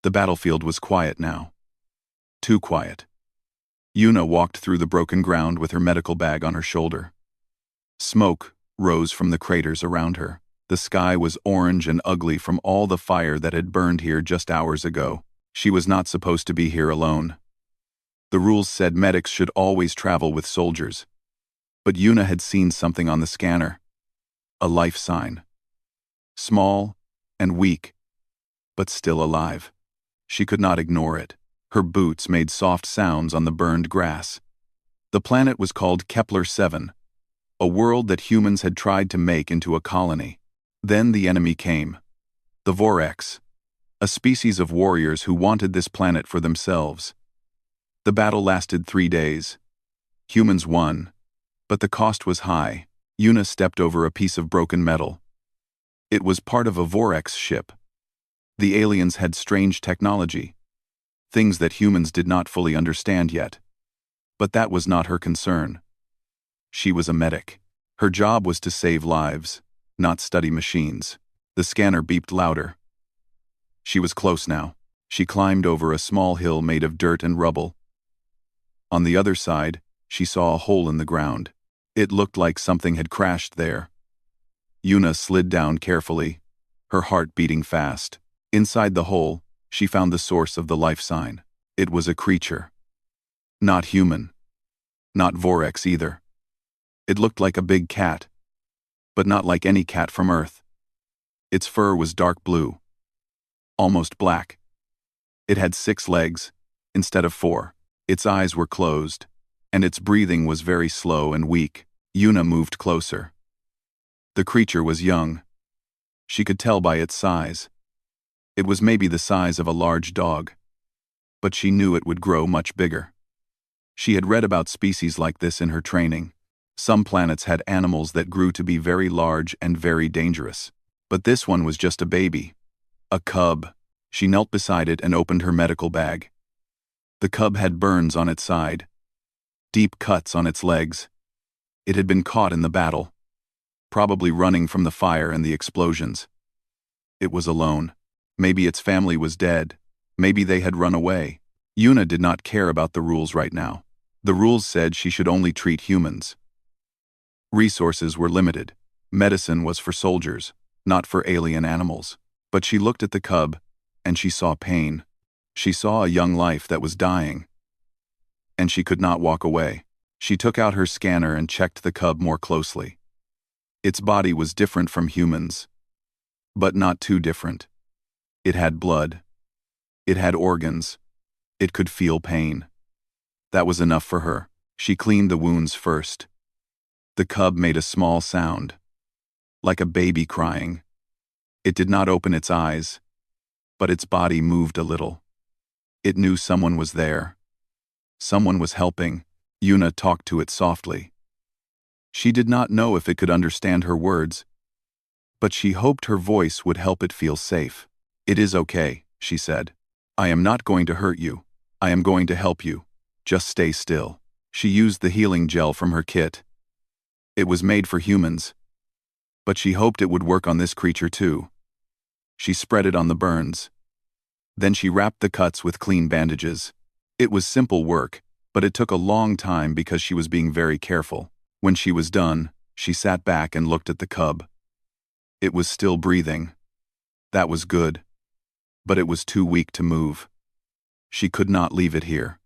The battlefield was quiet now. Too quiet. Yuna walked through the broken ground with her medical bag on her shoulder. Smoke rose from the craters around her. The sky was orange and ugly from all the fire that had burned here just hours ago. She was not supposed to be here alone. The rules said medics should always travel with soldiers. But Yuna had seen something on the scanner. A life sign. Small and weak, but still alive. She could not ignore it. Her boots made soft sounds on the burned grass. The planet was called Kepler-7, a world that humans had tried to make into a colony. Then the enemy came. The Voreks, a species of warriors who wanted this planet for themselves. The battle lasted 3 days. Humans won, but the cost was high. Yuna stepped over a piece of broken metal. It was part of a Voreks ship. The aliens had strange technology, things that humans did not fully understand yet. But that was not her concern. She was a medic. Her job was to save lives, not study machines. The scanner beeped louder. She was close now. She climbed over a small hill made of dirt and rubble. On the other side, she saw a hole in the ground. It looked like something had crashed there. Yuna slid down carefully, her heart beating fast. Inside the hole, she found the source of the life sign. It was a creature. Not human. Not Voreks either. It looked like a big cat, but not like any cat from Earth. Its fur was dark blue, almost black. It had 6 legs, instead of 4. Its eyes were closed, and its breathing was very slow and weak. Yuna moved closer. The creature was young. She could tell by its size. It was maybe the size of a large dog, but she knew it would grow much bigger. She had read about species like this in her training. Some planets had animals that grew to be very large and very dangerous. But this one was just a baby. A cub. She knelt beside it and opened her medical bag. The cub had burns on its side, deep cuts on its legs. It had been caught in the battle, probably running from the fire and the explosions. It was alone. Maybe its family was dead. Maybe they had run away. Yuna did not care about the rules right now. The rules said she should only treat humans. Resources were limited. Medicine was for soldiers, not for alien animals. But she looked at the cub, and she saw pain. She saw a young life that was dying. And she could not walk away. She took out her scanner and checked the cub more closely. Its body was different from humans, but not too different. It had blood. It had organs. It could feel pain. That was enough for her. She cleaned the wounds first. The cub made a small sound, like a baby crying. It did not open its eyes, but its body moved a little. It knew someone was there. Someone was helping. Yuna talked to it softly. She did not know if it could understand her words, but she hoped her voice would help it feel safe. "It is okay," she said. "I am not going to hurt you. I am going to help you. Just stay still." She used the healing gel from her kit. It was made for humans, but she hoped it would work on this creature too. She spread it on the burns. Then she wrapped the cuts with clean bandages. It was simple work, but it took a long time because she was being very careful. When she was done, she sat back and looked at the cub. It was still breathing. That was good. But it was too weak to move. She could not leave it here.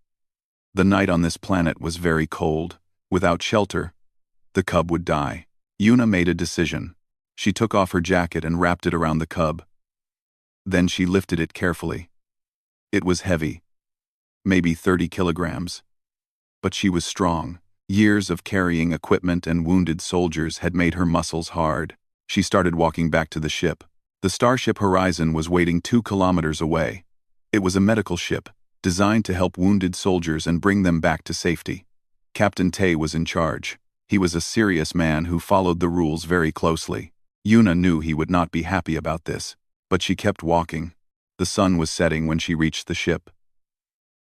The night on this planet was very cold. Without shelter, the cub would die. Yuna made a decision. She took off her jacket and wrapped it around the cub. Then she lifted it carefully. It was heavy, maybe 30 kilograms. But she was strong. Years of carrying equipment and wounded soldiers had made her muscles hard. She started walking back to the ship. The Starship Horizon was waiting 2 kilometers away. It was a medical ship, designed to help wounded soldiers and bring them back to safety. Captain Tay was in charge. He was a serious man who followed the rules very closely. Yuna knew he would not be happy about this, but she kept walking. The sun was setting when she reached the ship.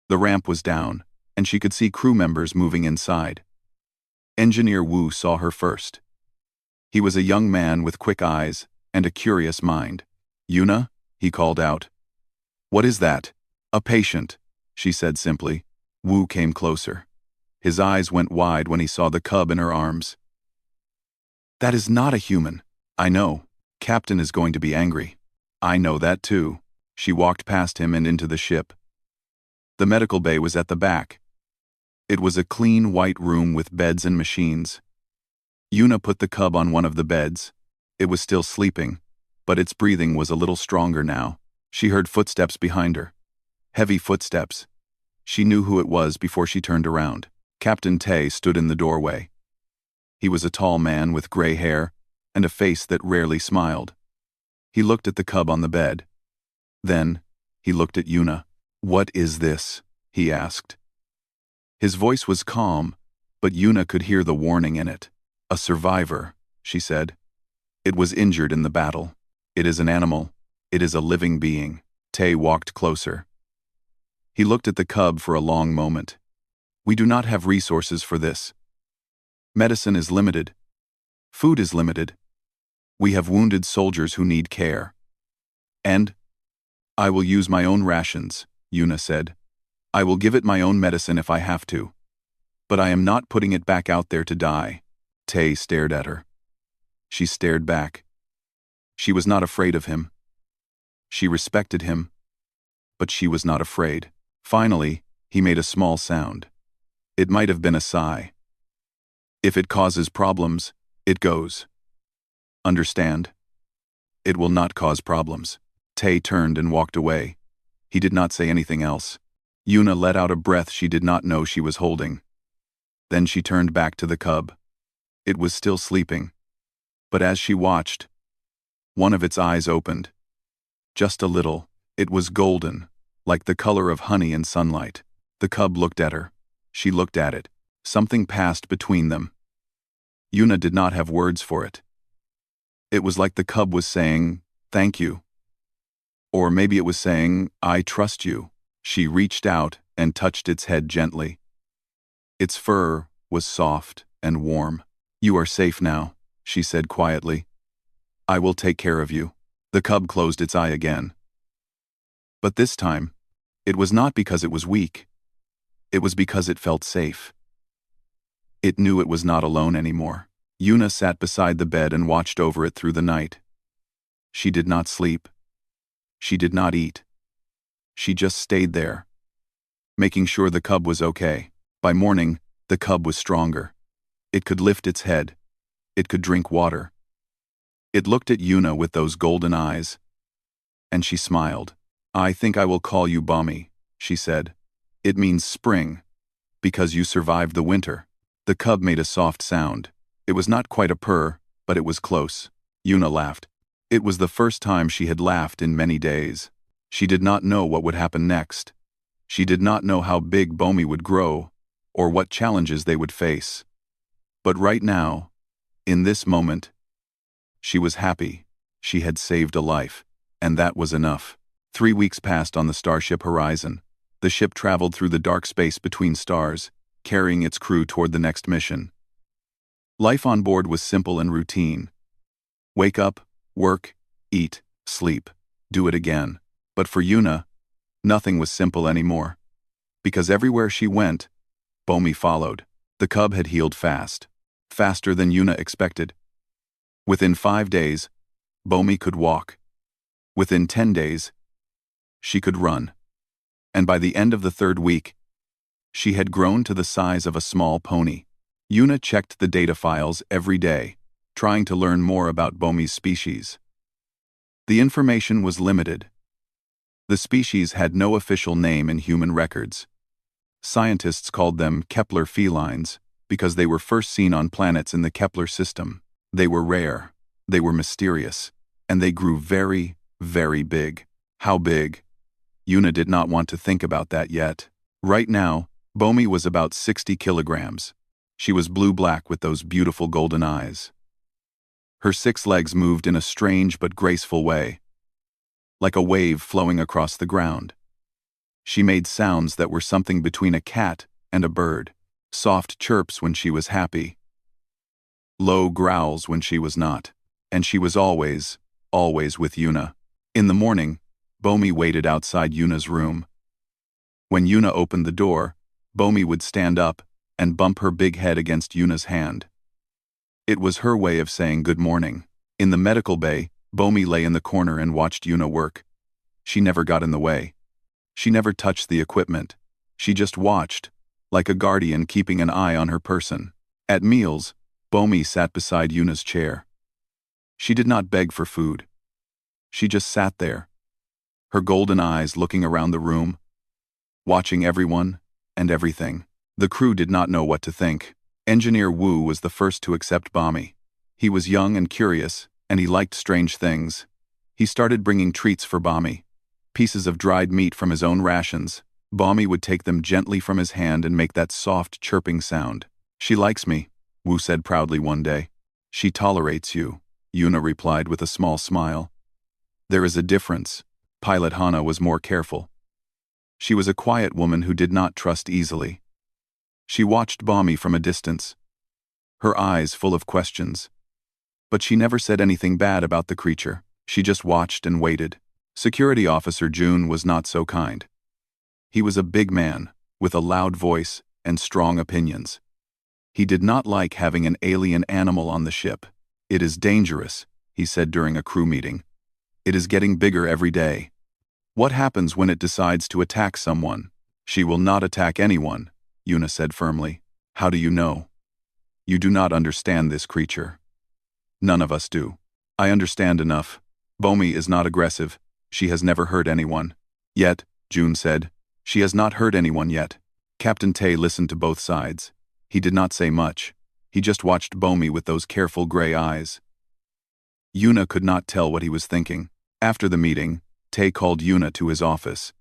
The ramp was down, and she could see crew members moving inside. Engineer Wu saw her first. He was a young man with quick eyes and a curious mind. "Yuna?" he called out. What is that? A patient, she said simply. Wu came closer. His eyes went wide when he saw the cub in her arms. That is not a human. I know. Captain is going to be angry. I know that too. She walked past him and into the ship. The medical bay was at the back. It was a clean white room with beds and machines. Yuna put the cub on one of the beds. It was still sleeping, but its breathing was a little stronger now. She heard footsteps behind her. Heavy footsteps. She knew who it was before she turned around. Captain Tay stood in the doorway. He was a tall man with gray hair and a face that rarely smiled. He looked at the cub on the bed. Then, he looked at Yuna. What is this? He asked. His voice was calm, but Yuna could hear the warning in it. A survivor, she said. It was injured in the battle. It is an animal. It is a living being. Tay walked closer. He looked at the cub for a long moment. We do not have resources for this. Medicine is limited. Food is limited. We have wounded soldiers who need care. And I will use my own rations, Yuna said. I will give it my own medicine if I have to. But I am not putting it back out there to die. Tay stared at her. She stared back. She was not afraid of him. She respected him. But she was not afraid. Finally, he made a small sound. It might have been a sigh. If it causes problems, it goes. Understand? It will not cause problems. Tay turned and walked away. He did not say anything else. Yuna let out a breath she did not know she was holding. Then she turned back to the cub. It was still sleeping. But as she watched, one of its eyes opened. Just a little. It was golden, like the color of honey in sunlight. The cub looked at her. She looked at it. Something passed between them. Yuna did not have words for it. It was like the cub was saying, "Thank you." Or maybe it was saying, "I trust you." She reached out and touched its head gently. Its fur was soft and warm. "You are safe now," she said quietly. "I will take care of you." The cub closed its eye again. But this time, it was not because it was weak. It was because it felt safe. It knew it was not alone anymore. Yuna sat beside the bed and watched over it through the night. She did not sleep. She did not eat. She just stayed there, making sure the cub was okay. By morning, the cub was stronger. It could lift its head. It could drink water. It looked at Yuna with those golden eyes, and she smiled. "I think I will call you Bommy," she said. "It means spring, because you survived the winter." The cub made a soft sound. It was not quite a purr, but it was close. Yuna laughed. It was the first time she had laughed in many days. She did not know what would happen next. She did not know how big Bommy would grow, or what challenges they would face. But right now, in this moment, she was happy. She had saved a life, and that was enough. 3 weeks passed on the starship Horizon. The ship traveled through the dark space between stars, carrying its crew toward the next mission. Life on board was simple and routine. Wake up, work, eat, sleep, do it again. But for Yuna, nothing was simple anymore. Because everywhere she went, Bommy followed. The cub had healed fast. Faster than Yuna expected. Within 5 days, Bommy could walk. Within 10 days, she could run. And by the end of the 3rd week, she had grown to the size of a small pony. Yuna checked the data files every day, trying to learn more about Bommy's species. The information was limited. The species had no official name in human records. Scientists called them Kepler felines because they were first seen on planets in the Kepler system. They were rare, they were mysterious, and they grew very, very big. How big? Yuna did not want to think about that yet. Right now, Bommy was about 60 kilograms. She was blue-black with those beautiful golden eyes. Her 6 legs moved in a strange but graceful way, like a wave flowing across the ground. She made sounds that were something between a cat and a bird, soft chirps when she was happy, low growls when she was not, and she was always with Yuna. In the morning, Bomi waited outside Yuna's room. When Yuna opened the door, Bomi would stand up and bump her big head against Yuna's hand. It was her way of saying good morning. In the medical bay, Bomi lay in the corner and watched Yuna work. She never got in the way. She never touched the equipment. She just watched, like a guardian keeping an eye on her person. At meals, Bomi sat beside Yuna's chair. She did not beg for food. She just sat there, her golden eyes looking around the room, watching everyone and everything. The crew did not know what to think. Engineer Wu was the first to accept Bomi. He was young and curious, and he liked strange things. He started bringing treats for Bomi. Pieces of dried meat from his own rations. Bomi would take them gently from his hand and make that soft, chirping sound. "She likes me," Wu said proudly one day. "She tolerates you," Yuna replied with a small smile. "There is a difference." Pilot Hana was more careful. She was a quiet woman who did not trust easily. She watched Bomi from a distance, her eyes full of questions. But she never said anything bad about the creature. She just watched and waited. Security Officer Jun was not so kind. He was a big man, with a loud voice and strong opinions. He did not like having an alien animal on the ship. "It is dangerous," he said during a crew meeting. "It is getting bigger every day. What happens when it decides to attack someone?" "She will not attack anyone," Yuna said firmly. "How do you know?" "You do not understand this creature." "None of us do." "I understand enough. Bomi is not aggressive. She has never hurt anyone." "Yet," June said. "She has not hurt anyone yet." Captain Tay listened to both sides. He did not say much. He just watched Bomi with those careful gray eyes. Yuna could not tell what he was thinking. After the meeting, Tay called Yuna to his office.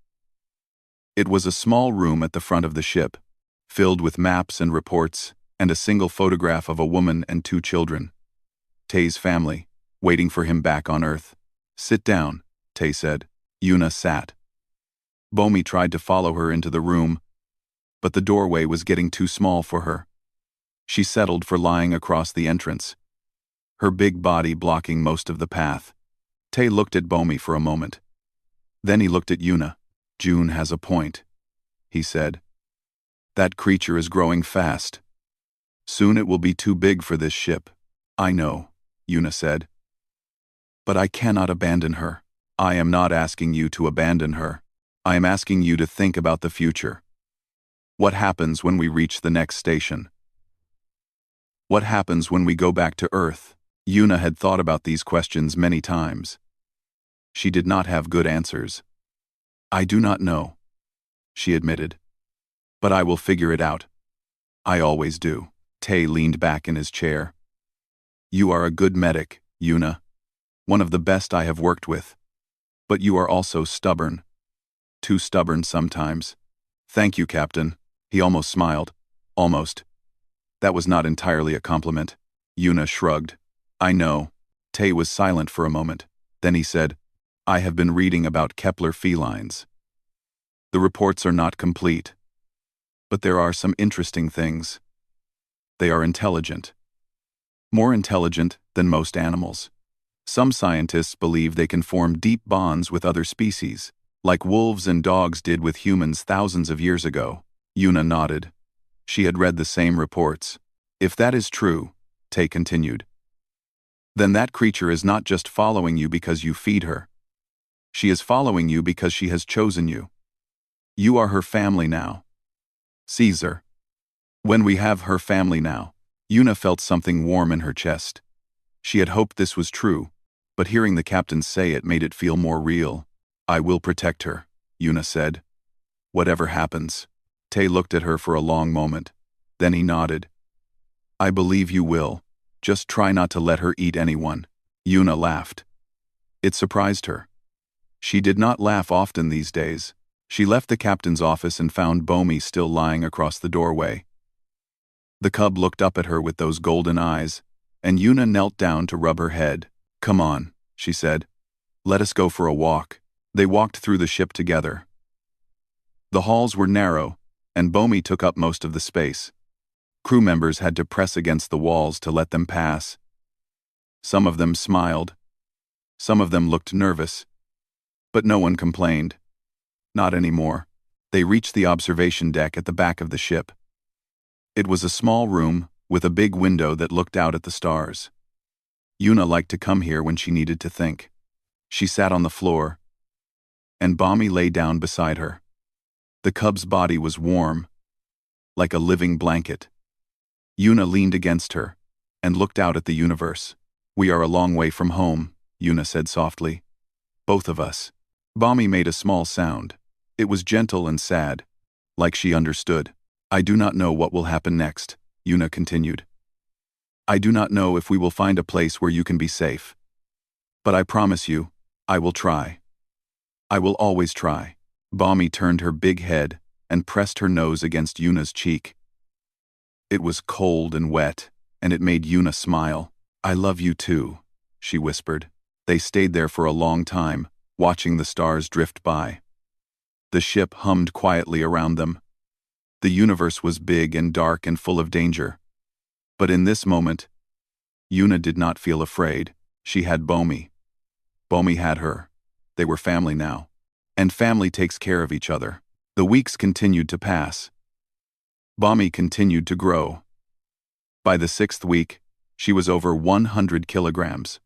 It was a small room at the front of the ship, filled with maps and reports, and a single photograph of a woman and 2 children. Tay's family, waiting for him back on Earth. "Sit down," Tay said. Yuna sat. Bomi tried to follow her into the room, but the doorway was getting too small for her. She settled for lying across the entrance, her big body blocking most of the path. Tay looked at Bomi for a moment. Then he looked at Yuna. "June has a point," he said. "That creature is growing fast. Soon it will be too big for this ship." "I know," Yuna said. "But I cannot abandon her." "I am not asking you to abandon her. I am asking you to think about the future. What happens when we reach the next station? What happens when we go back to Earth?" Yuna had thought about these questions many times. She did not have good answers. "I do not know," she admitted. "But I will figure it out. I always do." Tay leaned back in his chair. "You are a good medic, Yuna. One of the best I have worked with. But you are also stubborn. Too stubborn sometimes." "Thank you, Captain." He almost smiled. Almost. That was not entirely a compliment. Yuna shrugged. "I know." Tay was silent for a moment. Then he said, "I have been reading about Kepler felines. The reports are not complete. But there are some interesting things. They are intelligent. More intelligent than most animals. Some scientists believe they can form deep bonds with other species, like wolves and dogs did with humans thousands of years ago." Yuna nodded. She had read the same reports. "If that is true," Tay continued, "then that creature is not just following you because you feed her. She is following you because she has chosen you. You are her family now. Caesar." When we have her family now, Yuna felt something warm in her chest. She had hoped this was true, but hearing the captain say it made it feel more real. "I will protect her," Yuna said. "Whatever happens." Tay looked at her for a long moment. Then he nodded. "I believe you will. Just try not to let her eat anyone." Yuna laughed. It surprised her. She did not laugh often these days. She left the captain's office and found Bomi still lying across the doorway. The cub looked up at her with those golden eyes, and Yuna knelt down to rub her head. "Come on," she said. "Let us go for a walk." They walked through the ship together. The halls were narrow, and Bomi took up most of the space. Crew members had to press against the walls to let them pass. Some of them smiled. Some of them looked nervous. But no one complained. Not anymore. They reached the observation deck at the back of the ship. It was a small room with a big window that looked out at the stars. Yuna liked to come here when she needed to think. She sat on the floor, and Bommy lay down beside her. The cub's body was warm, like a living blanket. Yuna leaned against her and looked out at the universe. "We are a long way from home," Yuna said softly. "Both of us." Bommy made a small sound. It was gentle and sad, like she understood. "I do not know what will happen next," Yuna continued. "I do not know if we will find a place where you can be safe. But I promise you, I will try. I will always try." Bommy turned her big head and pressed her nose against Yuna's cheek. It was cold and wet, and it made Yuna smile. "I love you too," she whispered. They stayed there for a long time, watching the stars drift by. The ship hummed quietly around them. The universe was big and dark and full of danger. But in this moment, Yuna did not feel afraid. She had Bommy. Bommy had her. They were family now. And family takes care of each other. The weeks continued to pass. Bommy continued to grow. By the 6th week, she was over 100 kilograms.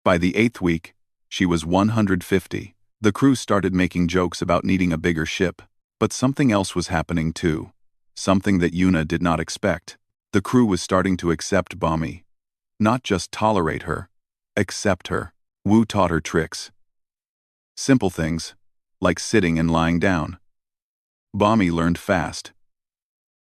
By the 8th week, she was 150. The crew started making jokes about needing a bigger ship, but something else was happening too. Something that Yuna did not expect. The crew was starting to accept Bommy. Not just tolerate her. Accept her. Wu taught her tricks. Simple things, like sitting and lying down. Bommy learned fast.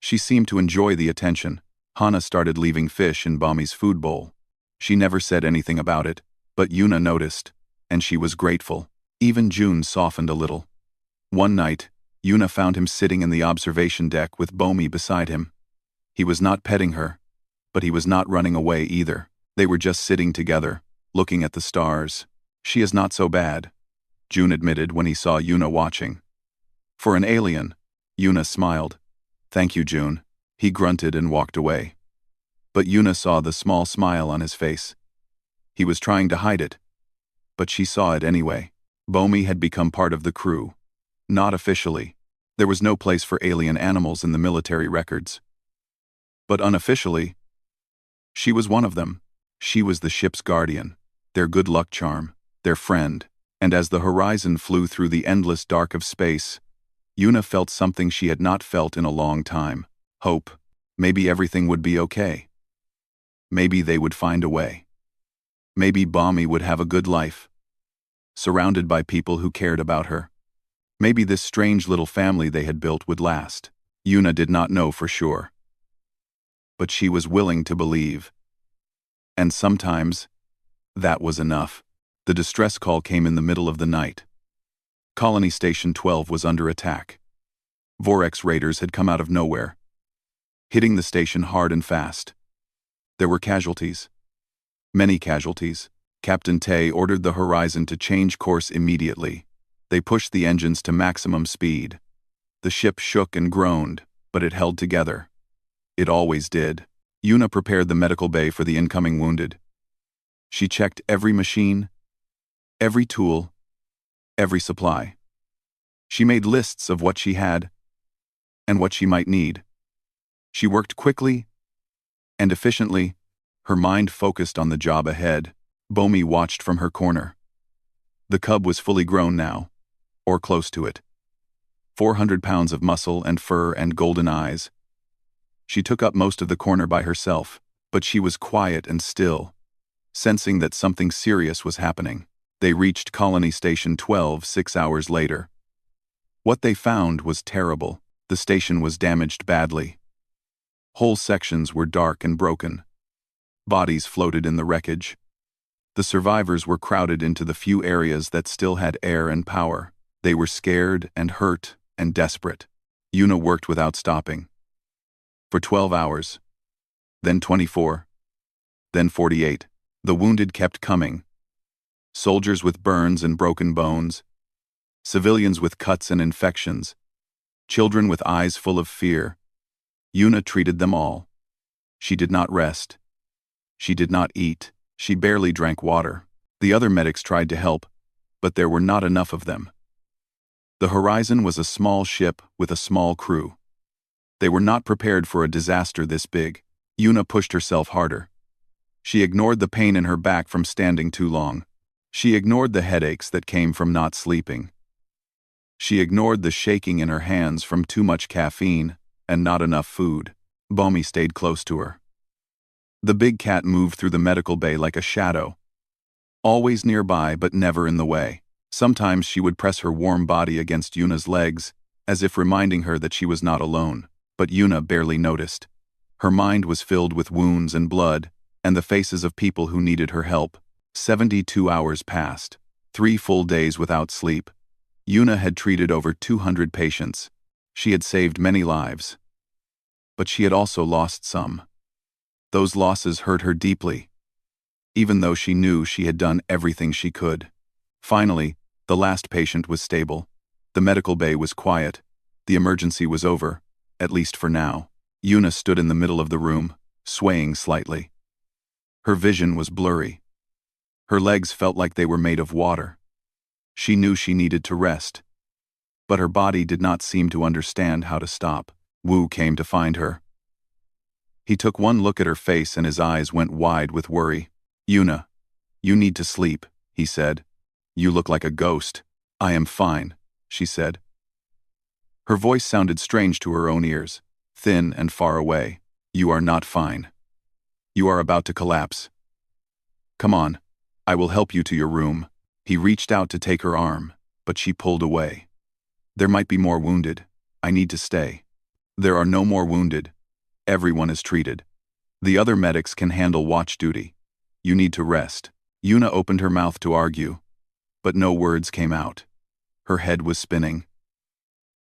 She seemed to enjoy the attention. Hana started leaving fish in Bommy's food bowl. She never said anything about it, but Yuna noticed, and she was grateful. Even June softened a little. One night, Yuna found him sitting in the observation deck with Bommy beside him. He was not petting her, but he was not running away either. They were just sitting together, looking at the stars. "She is not so bad," June admitted when he saw Yuna watching. "For an alien," Yuna smiled. "Thank you, June." He grunted and walked away. But Yuna saw the small smile on his face. He was trying to hide it, but she saw it anyway. Bommy had become part of the crew. Not officially. There was no place for alien animals in the military records. But unofficially, she was one of them. She was the ship's guardian, their good luck charm, their friend. And as the horizon flew through the endless dark of space, Yuna felt something she had not felt in a long time. Hope. Maybe everything would be okay. Maybe they would find a way. Maybe Bommy would have a good life, surrounded by people who cared about her. Maybe this strange little family they had built would last. Yuna did not know for sure. But she was willing to believe. And sometimes, that was enough. The distress call came in the middle of the night. Colony Station 12 was under attack. Vorex raiders had come out of nowhere, hitting the station hard and fast. There were casualties. Many casualties. Captain Tay ordered the Horizon to change course immediately. They pushed the engines to maximum speed. The ship shook and groaned, but it held together. It always did. Yuna prepared the medical bay for the incoming wounded. She checked every machine, every tool, every supply. She made lists of what she had and what she might need. She worked quickly and efficiently, her mind focused on the job ahead. Bommy watched from her corner. The cub was fully grown now, or close to it. 400 pounds of muscle and fur and golden eyes. She took up most of the corner by herself, but she was quiet and still, sensing that something serious was happening. They reached Colony Station 12 6 hours later. What they found was terrible. The station was damaged badly. Whole sections were dark and broken. Bodies floated in the wreckage. The survivors were crowded into the few areas that still had air and power. They were scared and hurt and desperate. Yuna worked without stopping. For 12 hours. Then 24. Then 48. The wounded kept coming. Soldiers with burns and broken bones. Civilians with cuts and infections. Children with eyes full of fear. Yuna treated them all. She did not rest. She did not eat. She barely drank water. The other medics tried to help, but there were not enough of them. The Horizon was a small ship with a small crew. They were not prepared for a disaster this big. Yuna pushed herself harder. She ignored the pain in her back from standing too long. She ignored the headaches that came from not sleeping. She ignored the shaking in her hands from too much caffeine and not enough food. Bomi stayed close to her. The big cat moved through the medical bay like a shadow, always nearby but never in the way. Sometimes she would press her warm body against Yuna's legs, as if reminding her that she was not alone, but Yuna barely noticed. Her mind was filled with wounds and blood, and the faces of people who needed her help. 72 hours passed, 3 full days without sleep. Yuna had treated over 200 patients. She had saved many lives. But she had also lost some. Those losses hurt her deeply, even though she knew she had done everything she could. Finally, the last patient was stable. The medical bay was quiet. The emergency was over, at least for now. Yuna stood in the middle of the room, swaying slightly. Her vision was blurry. Her legs felt like they were made of water. She knew she needed to rest, but her body did not seem to understand how to stop. Wu came to find her. He took one look at her face and his eyes went wide with worry. "Yuna, you need to sleep," he said. "You look like a ghost." "I am fine," she said. Her voice sounded strange to her own ears, thin and far away. "You are not fine. You are about to collapse. Come on, I will help you to your room." He reached out to take her arm, but she pulled away. "There might be more wounded. I need to stay." "There are no more wounded. Everyone is treated. The other medics can handle watch duty. You need to rest." Yuna opened her mouth to argue, but no words came out. Her head was spinning.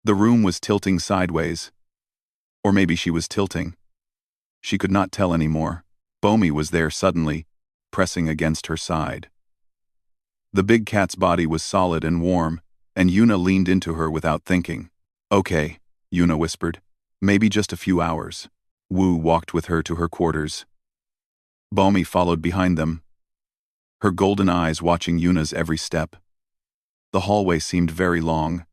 The room was tilting sideways. Or maybe she was tilting. She could not tell anymore. Bomi was there suddenly, pressing against her side. The big cat's body was solid and warm, and Yuna leaned into her without thinking. "Okay," Yuna whispered. "Maybe just a few hours." Wu walked with her to her quarters. Bomi followed behind them, her golden eyes watching Yuna's every step. The hallway seemed very long.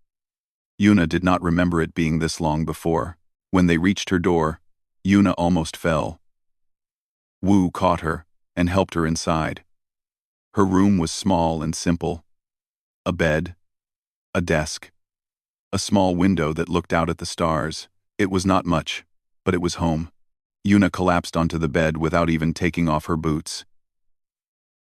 Yuna did not remember it being this long before. When they reached her door, Yuna almost fell. Wu caught her and helped her inside. Her room was small and simple. A bed, a desk, a small window that looked out at the stars. It was not much, but it was home. Yuna collapsed onto the bed without even taking off her boots.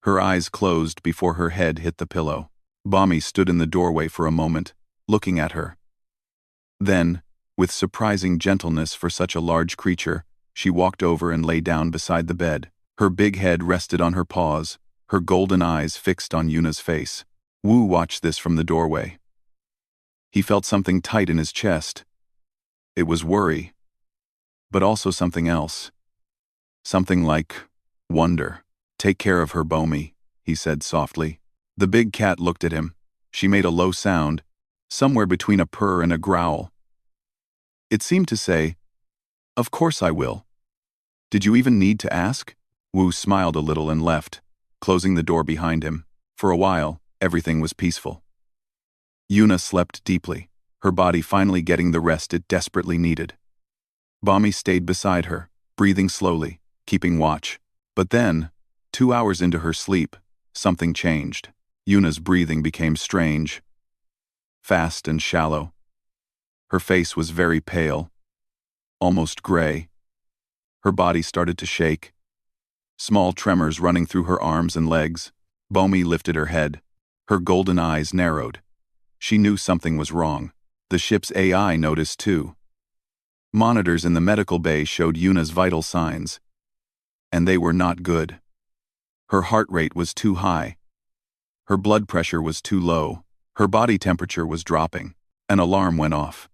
Her eyes closed before her head hit the pillow. Bomi stood in the doorway for a moment, looking at her. Then, with surprising gentleness for such a large creature, she walked over and lay down beside the bed. Her big head rested on her paws, her golden eyes fixed on Yuna's face. Wu watched this from the doorway. He felt something tight in his chest. It was worry, but also something else. Something like wonder. "Take care of her, Bomi," he said softly. The big cat looked at him. She made a low sound, somewhere between a purr and a growl. It seemed to say, "Of course I will. Did you even need to ask?" Wu smiled a little and left, closing the door behind him. For a while, everything was peaceful. Yuna slept deeply, her body finally getting the rest it desperately needed. Bomi stayed beside her, breathing slowly, keeping watch. But then, 2 hours into her sleep, something changed. Yuna's breathing became strange, fast and shallow. Her face was very pale, almost gray. Her body started to shake, small tremors running through her arms and legs. Bomi lifted her head. Her golden eyes narrowed. She knew something was wrong. The ship's AI noticed too. Monitors in the medical bay showed Yuna's vital signs, and they were not good. Her heart rate was too high. Her blood pressure was too low. Her body temperature was dropping. An alarm went off.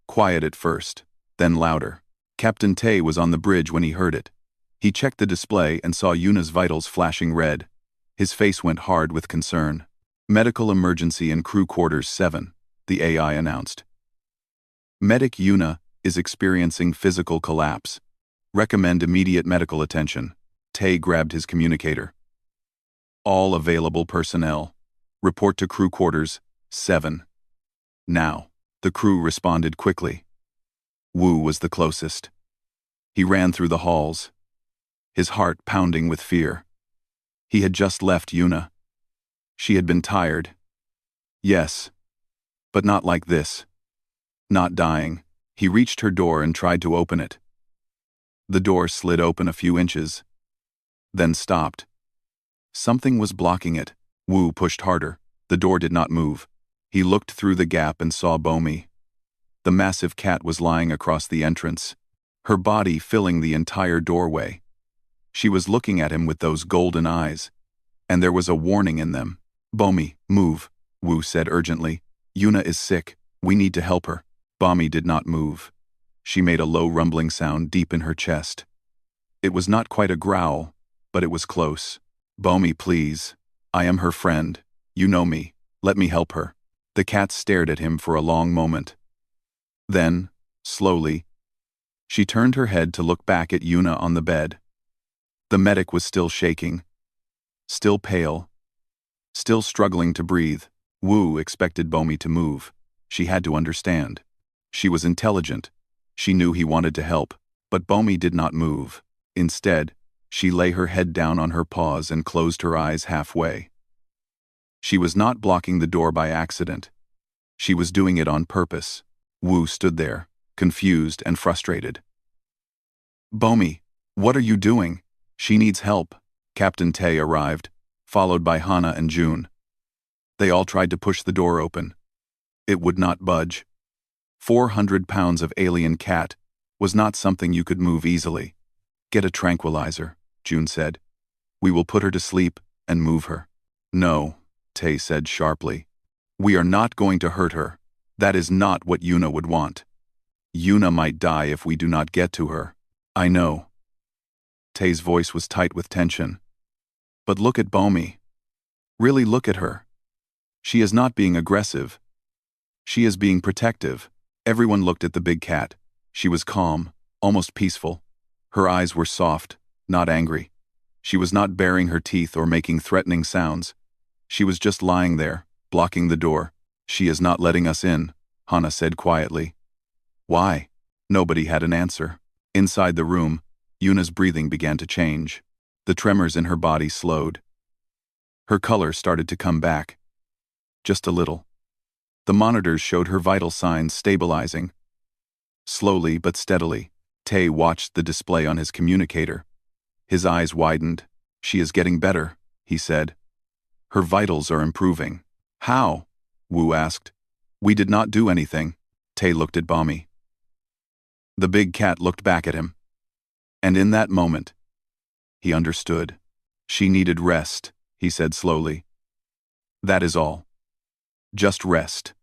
Quiet at first, then louder. Captain Tay was on the bridge when he heard it. He checked the display and saw Yuna's vitals flashing red. His face went hard with concern. "Medical emergency in crew quarters 7, the AI announced. "Medic Yuna is experiencing physical collapse. Recommend immediate medical attention." Tay grabbed his communicator. "All available personnel. Report to crew quarters, 7. Now. The crew responded quickly. Wu was the closest. He ran through the halls, his heart pounding with fear. He had just left Yuna. She had been tired. Yes, but not like this. Not dying. He reached her door and tried to open it. The door slid open a few inches, then stopped. Something was blocking it. Wu pushed harder. The door did not move. He looked through the gap and saw Bomi. The massive cat was lying across the entrance, her body filling the entire doorway. She was looking at him with those golden eyes, and there was a warning in them. Bomi, move, Wu said urgently. Yuna is sick. We need to help her. Bomi did not move. She made a low rumbling sound deep in her chest. It was not quite a growl, but it was close. Bomi, please. I am her friend. You know me. Let me help her. The cat stared at him for a long moment. Then, slowly, she turned her head to look back at Yuna on the bed. The medic was still shaking, still pale, still struggling to breathe. Wu expected Bomi to move. She had to understand. She was intelligent. She knew he wanted to help, but Bomi did not move. Instead, she lay her head down on her paws and closed her eyes halfway. She was not blocking the door by accident. She was doing it on purpose. Wu stood there, confused and frustrated. Bomi, what are you doing? She needs help. Captain Tay arrived, followed by Hana and June. They all tried to push the door open. It would not budge. 400 pounds of alien cat was not something you could move easily. Get a tranquilizer, June said. We will put her to sleep and move her. No, Tay said sharply. We are not going to hurt her. That is not what Yuna would want. Yuna might die if we do not get to her. I know. Tay's voice was tight with tension. But look at Bomi. Really look at her. She is not being aggressive. She is being protective. Everyone looked at the big cat. She was calm, almost peaceful. Her eyes were soft, not angry. She was not baring her teeth or making threatening sounds. She was just lying there, blocking the door. She is not letting us in, Hana said quietly. Why? Nobody had an answer. Inside the room, Yuna's breathing began to change. The tremors in her body slowed. Her color started to come back. Just a little. The monitors showed her vital signs stabilizing. Slowly but steadily, Tay watched the display on his communicator. His eyes widened. She is getting better, he said. Her vitals are improving. How? Wu asked. We did not do anything. Tay looked at Bomi. The big cat looked back at him. And in that moment, he understood. She needed rest, he said slowly. That is all. Just rest.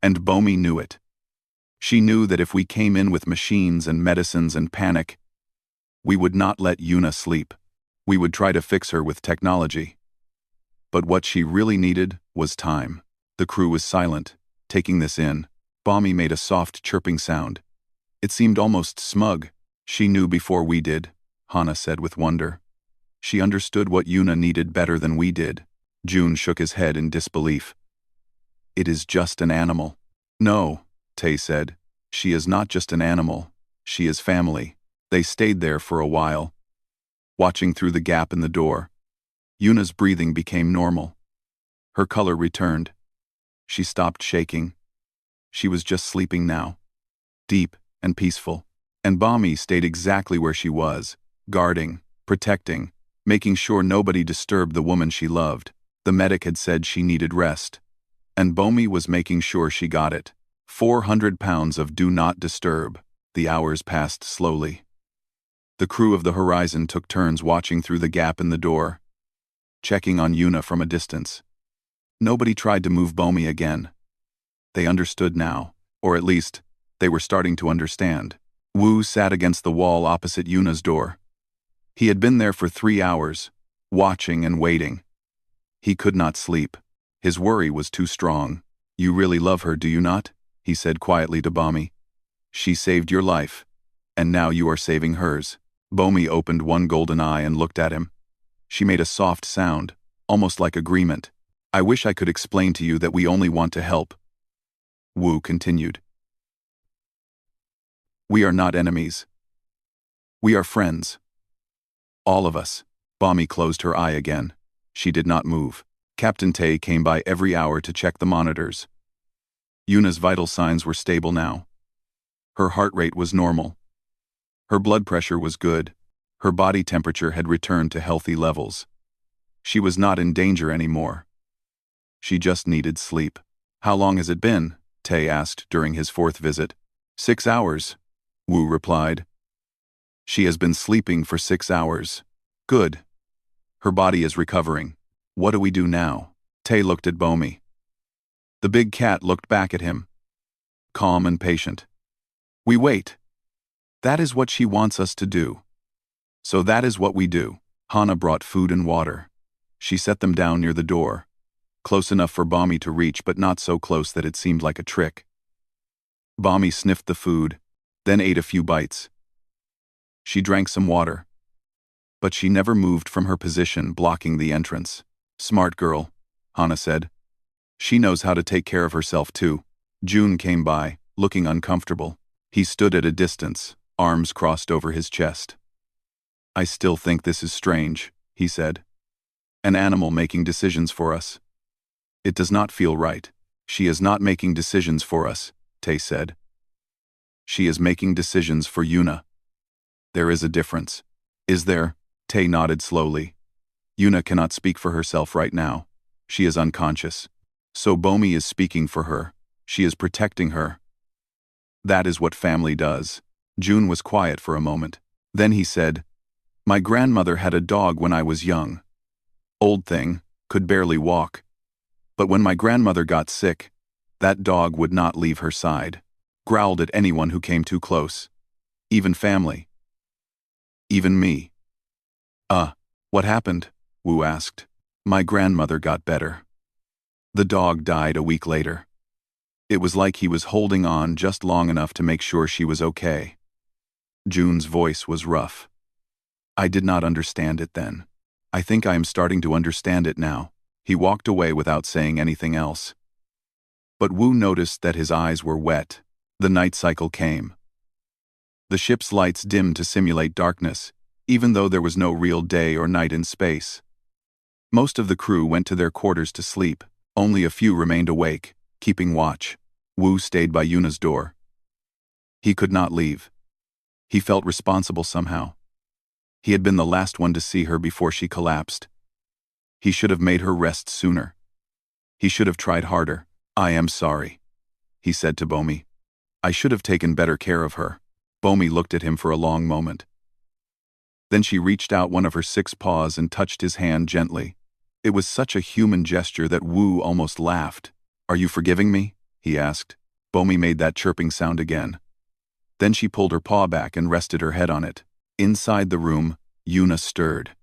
And Bomi knew it. She knew that if we came in with machines and medicines and panic, we would not let Yuna sleep. We would try to fix her with technology. But what she really needed was time. The crew was silent, taking this in. Bomi made a soft chirping sound. It seemed almost smug. She knew before we did, Hana said with wonder. She understood what Yuna needed better than we did. June shook his head in disbelief. It is just an animal. No, Tay said. She is not just an animal. She is family. They stayed there for a while, watching through the gap in the door. Yuna's breathing became normal. Her color returned. She stopped shaking. She was just sleeping now, deep and peaceful. And Bomi stayed exactly where she was, guarding, protecting, making sure nobody disturbed the woman she loved. The medic had said she needed rest, and Bomi was making sure she got it. 400 pounds of do not disturb. The hours passed slowly. The crew of the Horizon took turns watching through the gap in the door, checking on Yuna from a distance. Nobody tried to move Bomi again. They understood now, or at least, they were starting to understand. Wu sat against the wall opposite Yuna's door. He had been there for 3 hours, watching and waiting. He could not sleep. His worry was too strong. You really love her, do you not? He said quietly to Bomi. She saved your life, and now you are saving hers. Bomi opened one golden eye and looked at him. She made a soft sound, almost like agreement. I wish I could explain to you that we only want to help. Wu continued. We are not enemies. We are friends. All of us. Bommy closed her eye again. She did not move. Captain Tay came by every hour to check the monitors. Yuna's vital signs were stable now. Her heart rate was normal. Her blood pressure was good. Her body temperature had returned to healthy levels. She was not in danger anymore. She just needed sleep. How long has it been? Tay asked during his 4th visit. 6 hours, Wu replied. She has been sleeping for 6 hours. Good. Her body is recovering. What do we do now? Tay looked at Bommy. The big cat looked back at him. Calm and patient. We wait. That is what she wants us to do. So that is what we do. Hana brought food and water. She set them down near the door. Close enough for Bommy to reach, but not so close that it seemed like a trick. Bommy sniffed the food, then ate a few bites. She drank some water. But she never moved from her position, blocking the entrance. Smart girl, Hana said. She knows how to take care of herself too. June came by, looking uncomfortable. He stood at a distance, arms crossed over his chest. I still think this is strange, he said. An animal making decisions for us. It does not feel right. She is not making decisions for us, Tay said. She is making decisions for Yuna. There is a difference. Is there? Tay nodded slowly. Yuna cannot speak for herself right now. She is unconscious. So Bommy is speaking for her. She is protecting her. That is what family does. June was quiet for a moment. Then he said, My grandmother had a dog when I was young. Old thing, could barely walk. But when my grandmother got sick, that dog would not leave her side. Growled at anyone who came too close. Even family. Even me. What happened? Wu asked. My grandmother got better. The dog died a week later. It was like he was holding on just long enough to make sure she was okay. June's voice was rough. I did not understand it then. I think I am starting to understand it now. He walked away without saying anything else. But Wu noticed that his eyes were wet. The night cycle came. The ship's lights dimmed to simulate darkness, even though there was no real day or night in space. Most of the crew went to their quarters to sleep. Only a few remained awake, keeping watch. Wu stayed by Yuna's door. He could not leave. He felt responsible somehow. He had been the last one to see her before she collapsed. He should have made her rest sooner. He should have tried harder. I am sorry, he said to Bommy. I should have taken better care of her. Bommy looked at him for a long moment. Then she reached out one of her 6 paws and touched his hand gently. It was such a human gesture that Wu almost laughed. Are you forgiving me? He asked. Bommy made that chirping sound again. Then she pulled her paw back and rested her head on it. Inside the room, Yuna stirred.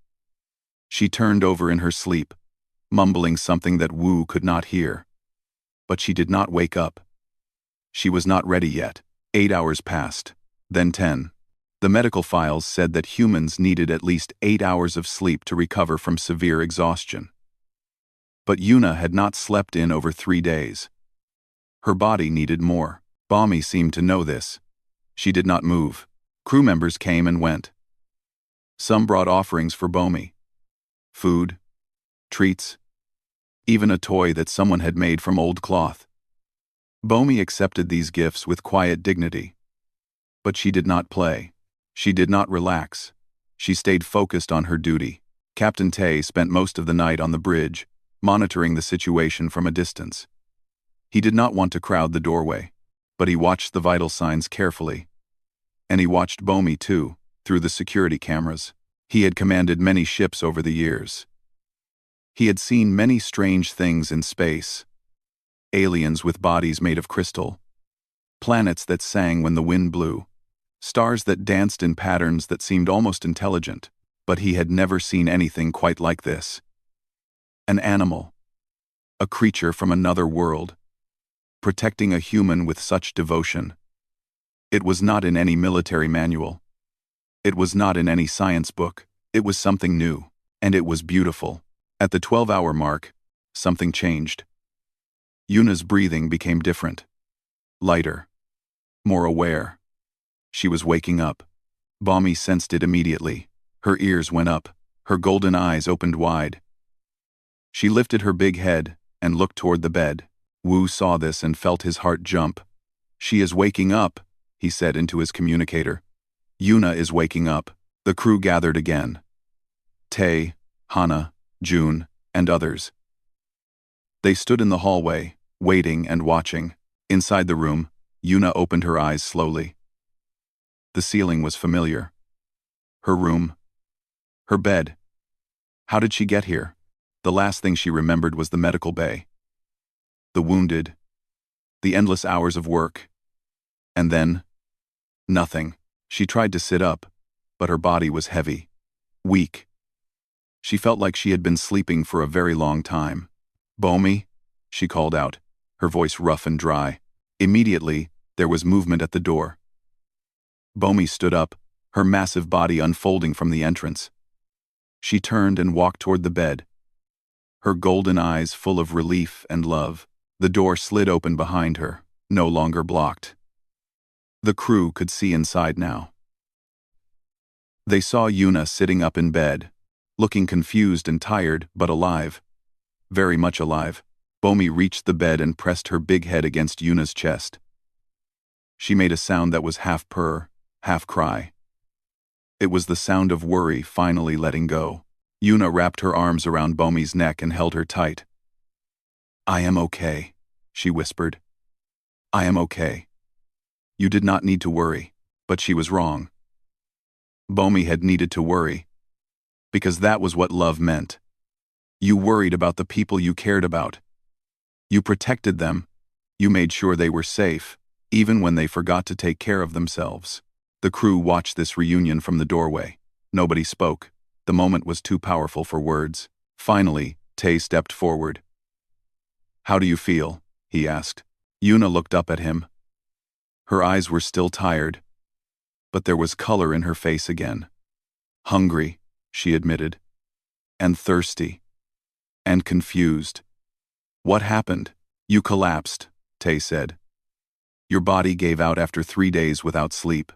She turned over in her sleep, mumbling something that Wu could not hear. But she did not wake up. She was not ready yet. 8 hours passed, then 10. The medical files said that humans needed at least 8 hours of sleep to recover from severe exhaustion. But Yuna had not slept in over 3 days. Her body needed more. Bommy seemed to know this. She did not move. Crew members came and went. Some brought offerings for Bommy. Food, treats, even a toy that someone had made from old cloth. Bommy accepted these gifts with quiet dignity. But she did not play. She did not relax. She stayed focused on her duty. Captain Tay spent most of the night on the bridge, monitoring the situation from a distance. He did not want to crowd the doorway, but he watched the vital signs carefully. And he watched Bommy too, through the security cameras. He had commanded many ships over the years. He had seen many strange things in space. Aliens with bodies made of crystal. Planets that sang when the wind blew. Stars that danced in patterns that seemed almost intelligent. But he had never seen anything quite like this. An animal. A creature from another world. Protecting a human with such devotion. It was not in any military manual. It was not in any science book. It was something new. And it was beautiful. At the 12-hour mark, something changed. Yuna's breathing became different. Lighter. More aware. She was waking up. Bommy sensed it immediately. Her ears went up. Her golden eyes opened wide. She lifted her big head and looked toward the bed. Wu saw this and felt his heart jump. "She is waking up," he said into his communicator. "Yuna is waking up." The crew gathered again. Tae, Hana, June, and others. They stood in the hallway, waiting and watching. Inside the room, Yuna opened her eyes slowly. The ceiling was familiar. Her room. Her bed. How did she get here? The last thing she remembered was the medical bay. The wounded. The endless hours of work. And then, nothing. She tried to sit up, but her body was heavy. Weak. She felt like she had been sleeping for a very long time. "Bommy?" she called out, her voice rough and dry. Immediately, there was movement at the door. Bommy stood up, her massive body unfolding from the entrance. She turned and walked toward the bed, her golden eyes full of relief and love. The door slid open behind her, no longer blocked. The crew could see inside now. They saw Yuna sitting up in bed, looking confused and tired, but alive. Very much alive. Bommy reached the bed and pressed her big head against Yuna's chest. She made a sound that was half purr, half cry. It was the sound of worry finally letting go. Yuna wrapped her arms around Bommy's neck and held her tight. "I am okay," she whispered. "I am okay. You did not need to worry," but she was wrong. Bommy had needed to worry, because that was what love meant. You worried about the people you cared about. You protected them. You made sure they were safe, even when they forgot to take care of themselves. The crew watched this reunion from the doorway. Nobody spoke. The moment was too powerful for words. Finally, Tae stepped forward. "How do you feel?" he asked. Yuna looked up at him. Her eyes were still tired, but there was color in her face again. "Hungry," she admitted. "And thirsty. And confused." "What happened?" "You collapsed," Tae said. "Your body gave out after 3 days without sleep.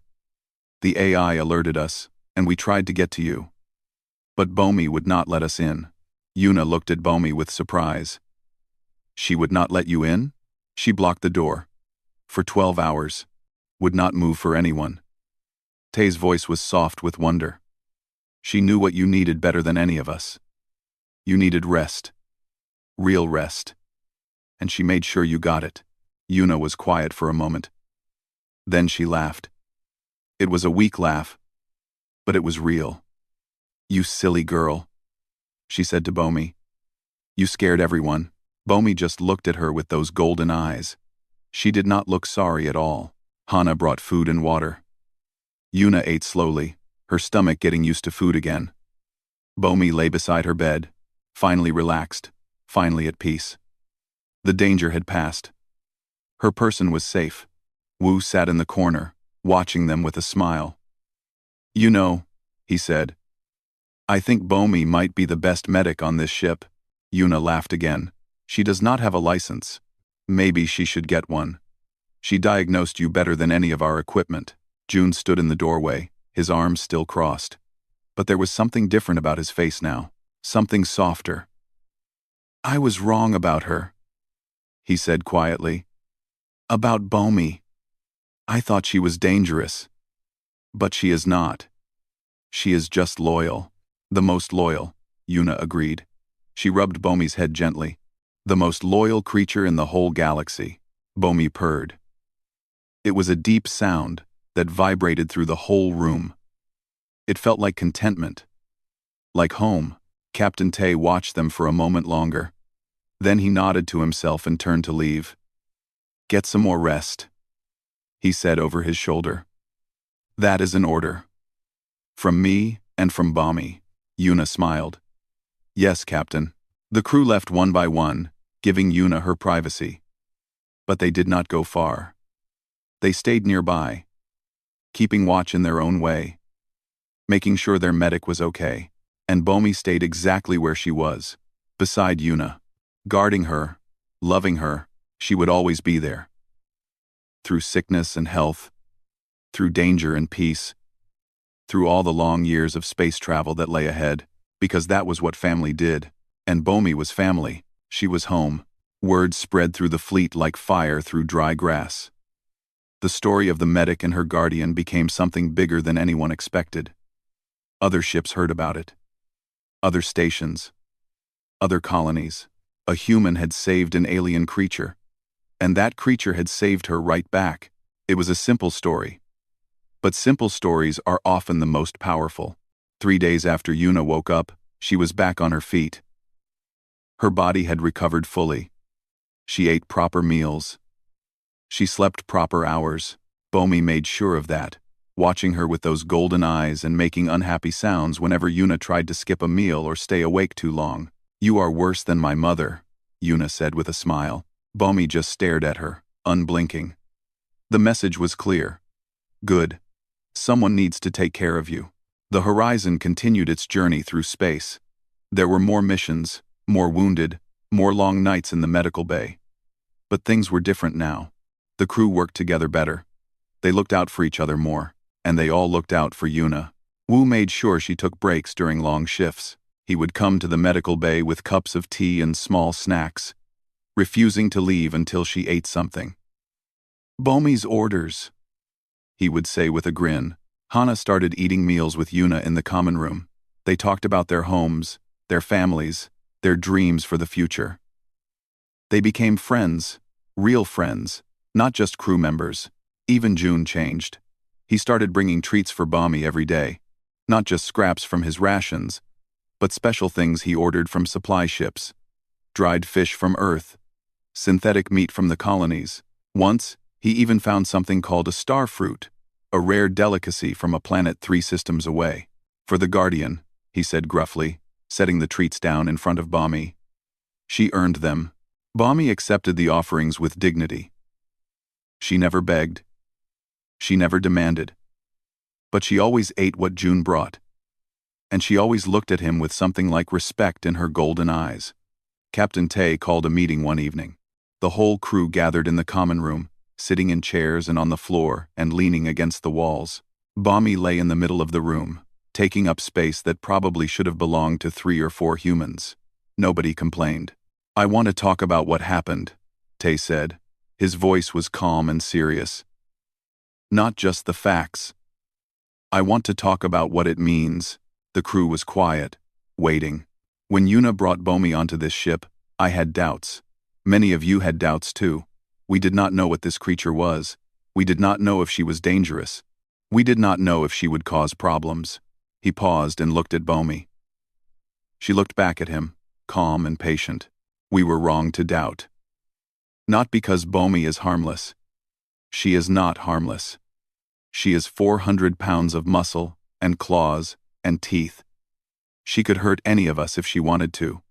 The AI alerted us, and we tried to get to you. But Bommy would not let us in." Yuna looked at Bommy with surprise. "She would not let you in?" "She blocked the door. For 12 hours. Would not move for anyone." Tae's voice was soft with wonder. "She knew what you needed better than any of us. You needed rest. Real rest. And she made sure you got it." Yuna was quiet for a moment. Then she laughed. It was a weak laugh, but it was real. "You silly girl," she said to Bommy. "You scared everyone." Bommy just looked at her with those golden eyes. She did not look sorry at all. Hana brought food and water. Yuna ate slowly, her stomach getting used to food again. Bommy lay beside her bed, finally relaxed, finally at peace. The danger had passed. Her person was safe. Wu sat in the corner, watching them with a smile. "You know," he said, "I think Bommy might be the best medic on this ship." Yuna laughed again. "She does not have a license. Maybe she should get one. She diagnosed you better than any of our equipment." June stood in the doorway, his arms still crossed. But there was something different about his face now. Something softer. "I was wrong about her," he said quietly. "About Bommy. I thought she was dangerous. But she is not. She is just loyal." "The most loyal," Yuna agreed. She rubbed Bommy's head gently. "The most loyal creature in the whole galaxy." Bommy purred. It was a deep sound that vibrated through the whole room. It felt like contentment. Like home. Captain Tae watched them for a moment longer. Then he nodded to himself and turned to leave. "Get some more rest," he said over his shoulder. "That is an order. From me and from Bommy." Yuna smiled. "Yes, Captain." The crew left one by one, giving Yuna her privacy. But they did not go far. They stayed nearby, keeping watch in their own way, making sure their medic was okay. And Bommy stayed exactly where she was, beside Yuna. guarding her, loving her. She would always be there. Through sickness and health, through danger and peace, through all the long years of space travel that lay ahead, because that was what family did. And Bomi was family. She was home. Word spread through the fleet like fire through dry grass. The story of the medic and her guardian became something bigger than anyone expected. Other ships heard about it. Other stations. Other colonies. A human had saved an alien creature. And that creature had saved her right back. It was a simple story. But simple stories are often the most powerful. 3 days after Yuna woke up, she was back on her feet. Her body had recovered fully. She ate proper meals. She slept proper hours. Bomi made sure of that, watching her with those golden eyes and making unhappy sounds whenever Yuna tried to skip a meal or stay awake too long. "You are worse than my mother," Yuna said with a smile. Bomi just stared at her, unblinking. The message was clear. Good. Someone needs to take care of you. The Horizon continued its journey through space. There were more missions, more wounded, more long nights in the medical bay. But things were different now. The crew worked together better. They looked out for each other more, and they all looked out for Yuna. Wu made sure she took breaks during long shifts. He would come to the medical bay with cups of tea and small snacks, refusing to leave until she ate something. "Bomi's orders," he would say with a grin. Hana started eating meals with Yuna in the common room. They talked about their homes, their families, their dreams for the future. They became friends, real friends, not just crew members. Even June changed. He started bringing treats for Bomi every day, not just scraps from his rations, but special things he ordered from supply ships. Dried fish from Earth, synthetic meat from the colonies. Once, he even found something called a star fruit, a rare delicacy from a planet 3 systems away. "For the Guardian," he said gruffly, setting the treats down in front of Bomi. She earned them. Bomi accepted the offerings with dignity. She never begged. She never demanded. But she always ate what June brought. And she always looked at him with something like respect in her golden eyes. Captain Tay called a meeting one evening. The whole crew gathered in the common room, sitting in chairs and on the floor and leaning against the walls. Bomi lay in the middle of the room, taking up space that probably should have belonged to 3 or 4 humans. Nobody complained. "I want to talk about what happened," Tay said. His voice was calm and serious. "Not just the facts. I want to talk about what it means." The crew was quiet, waiting. "When Yuna brought Bomi onto this ship, I had doubts. Many of you had doubts too. We did not know what this creature was. We did not know if she was dangerous. We did not know if she would cause problems." He paused and looked at Bomi. She looked back at him, calm and patient. "We were wrong to doubt. Not because Bomi is harmless. She is not harmless. She is 400 pounds of muscle and claws and teeth. She could hurt any of us if she wanted to.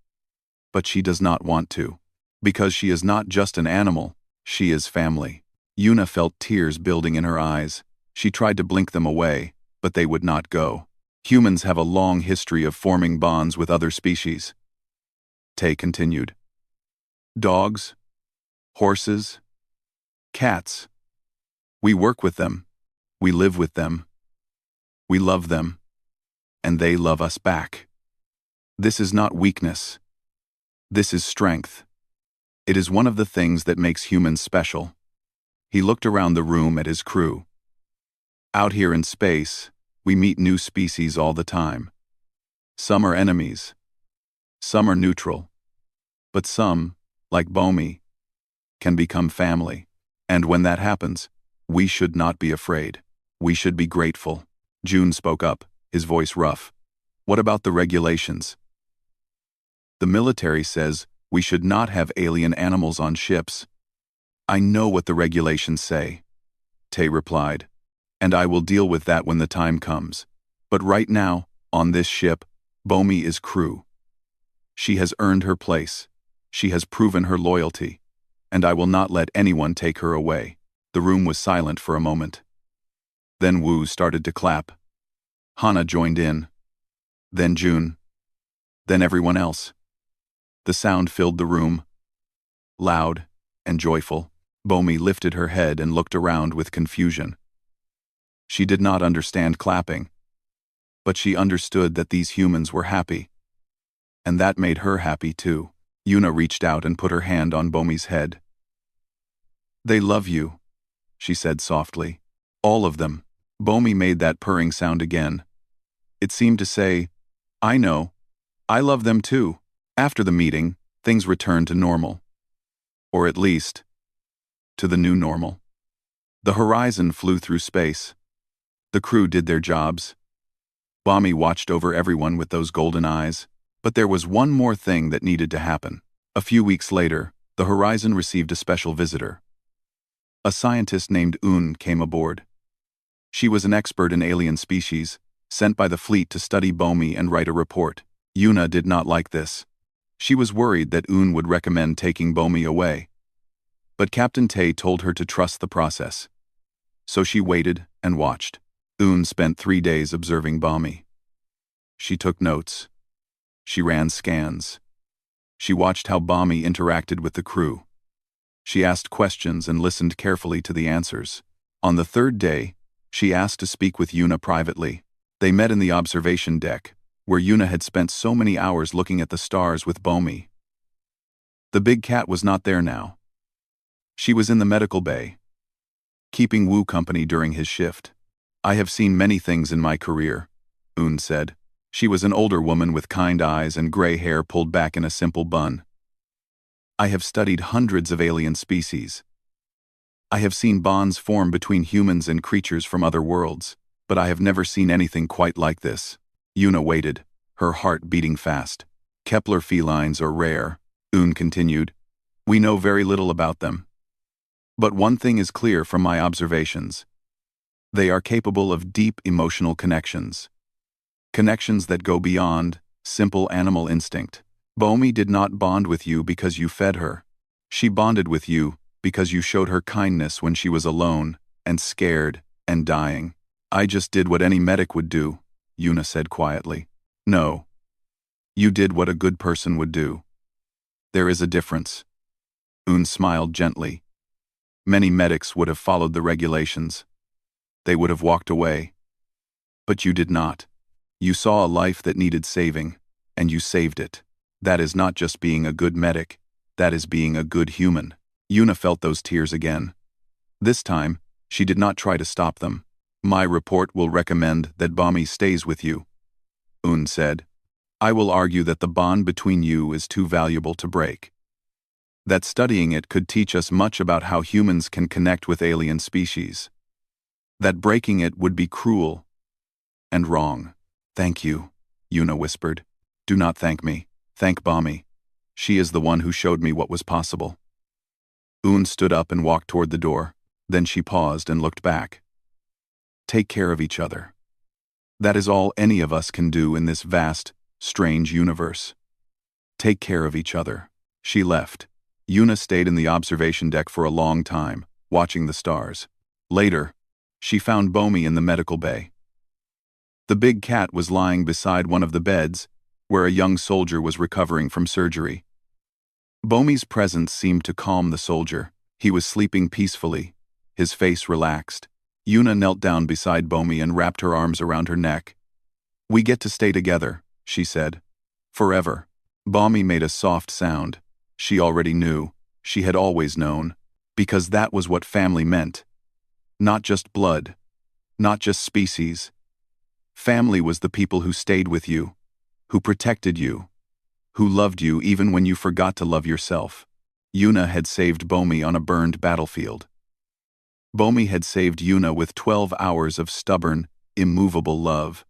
But she does not want to. Because she is not just an animal, she is family." Yuna felt tears building in her eyes. She tried to blink them away, but they would not go. "Humans have a long history of forming bonds with other species," Tay continued. "Dogs, horses, cats. We work with them. We live with them. We love them. And they love us back. This is not weakness. This is strength. It is one of the things that makes humans special." He looked around the room at his crew. "Out here in space, we meet new species all the time. Some are enemies. Some are neutral. But some, like Bomi, can become family. And when that happens, we should not be afraid. We should be grateful." June spoke up, his voice rough. "What about the regulations? The military says we should not have alien animals on ships." "I know what the regulations say," Tay replied, "and I will deal with that when the time comes. But right now, on this ship, Bomi is crew. She has earned her place. She has proven her loyalty, and I will not let anyone take her away." The room was silent for a moment. Then Wu started to clap. Hana joined in. Then June. Then everyone else. The sound filled the room, loud and joyful. Bomi lifted her head and looked around with confusion. She did not understand clapping, but she understood that these humans were happy. And that made her happy too. Yuna reached out and put her hand on Bomi's head. "They love you," she said softly. "All of them." Bomi made that purring sound again. It seemed to say, "I know. I love them too." After the meeting, things returned to normal. Or at least, to the new normal. The Horizon flew through space. The crew did their jobs. Bomi watched over everyone with those golden eyes. But there was one more thing that needed to happen. A few weeks later, the Horizon received a special visitor. A scientist named Un came aboard. She was an expert in alien species, sent by the fleet to study Bomi and write a report. Yuna did not like this. She was worried that Un would recommend taking Bomi away. But Captain Tay told her to trust the process. So she waited and watched. Un spent 3 days observing Bomi. She took notes. She ran scans. She watched how Bomi interacted with the crew. She asked questions and listened carefully to the answers. On the 3rd day, she asked to speak with Yuna privately. They met in the observation deck, where Yuna had spent so many hours looking at the stars with Bomi. The big cat was not there now. She was in the medical bay, keeping Wu company during his shift. "I have seen many things in my career," Un said. She was an older woman with kind eyes and gray hair pulled back in a simple bun. "I have studied hundreds of alien species. I have seen bonds form between humans and creatures from other worlds, but I have never seen anything quite like this." Yuna waited, her heart beating fast. "Kepler felines are rare," Un continued. "We know very little about them. But one thing is clear from my observations. They are capable of deep emotional connections. Connections that go beyond simple animal instinct. Bomi did not bond with you because you fed her. She bonded with you because you showed her kindness when she was alone and scared and dying." "I just did what any medic would do," Yuna said quietly. "No. You did what a good person would do. There is a difference." Un smiled gently. "Many medics would have followed the regulations. They would have walked away. But you did not. You saw a life that needed saving, and you saved it. That is not just being a good medic, that is being a good human." Yuna felt those tears again. This time, she did not try to stop them. "My report will recommend that Bomi stays with you," Un said. "I will argue that the bond between you is too valuable to break. That studying it could teach us much about how humans can connect with alien species. That breaking it would be cruel and wrong." "Thank you," Yuna whispered. "Do not thank me. Thank Bomi. She is the one who showed me what was possible." Un stood up and walked toward the door. Then she paused and looked back. "Take care of each other. That is all any of us can do in this vast, strange universe. Take care of each other." She left. Yuna stayed in the observation deck for a long time, watching the stars. Later, she found Bomi in the medical bay. The big cat was lying beside one of the beds, where a young soldier was recovering from surgery. Bomi's presence seemed to calm the soldier. He was sleeping peacefully, his face relaxed. Yuna knelt down beside Bomi and wrapped her arms around her neck. "We get to stay together," she said. "Forever." Bomi made a soft sound. She already knew. She had always known. Because that was what family meant. Not just blood. Not just species. Family was the people who stayed with you, who protected you, who loved you even when you forgot to love yourself. Yuna had saved Bomi on a burned battlefield. Bomi had saved Yuna with 12 hours of stubborn, immovable love.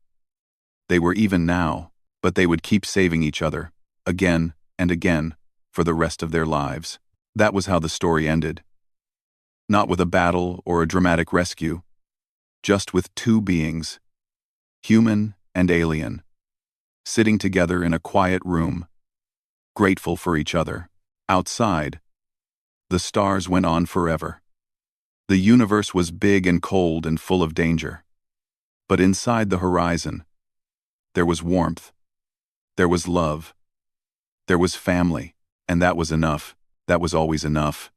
They were even now, but they would keep saving each other, again and again, for the rest of their lives. That was how the story ended. Not with a battle or a dramatic rescue, just with two beings, human and alien, sitting together in a quiet room, grateful for each other. Outside, the stars went on forever. The universe was big and cold and full of danger. But inside the horizon, there was warmth. There was love. There was family, and that was enough. That was always enough.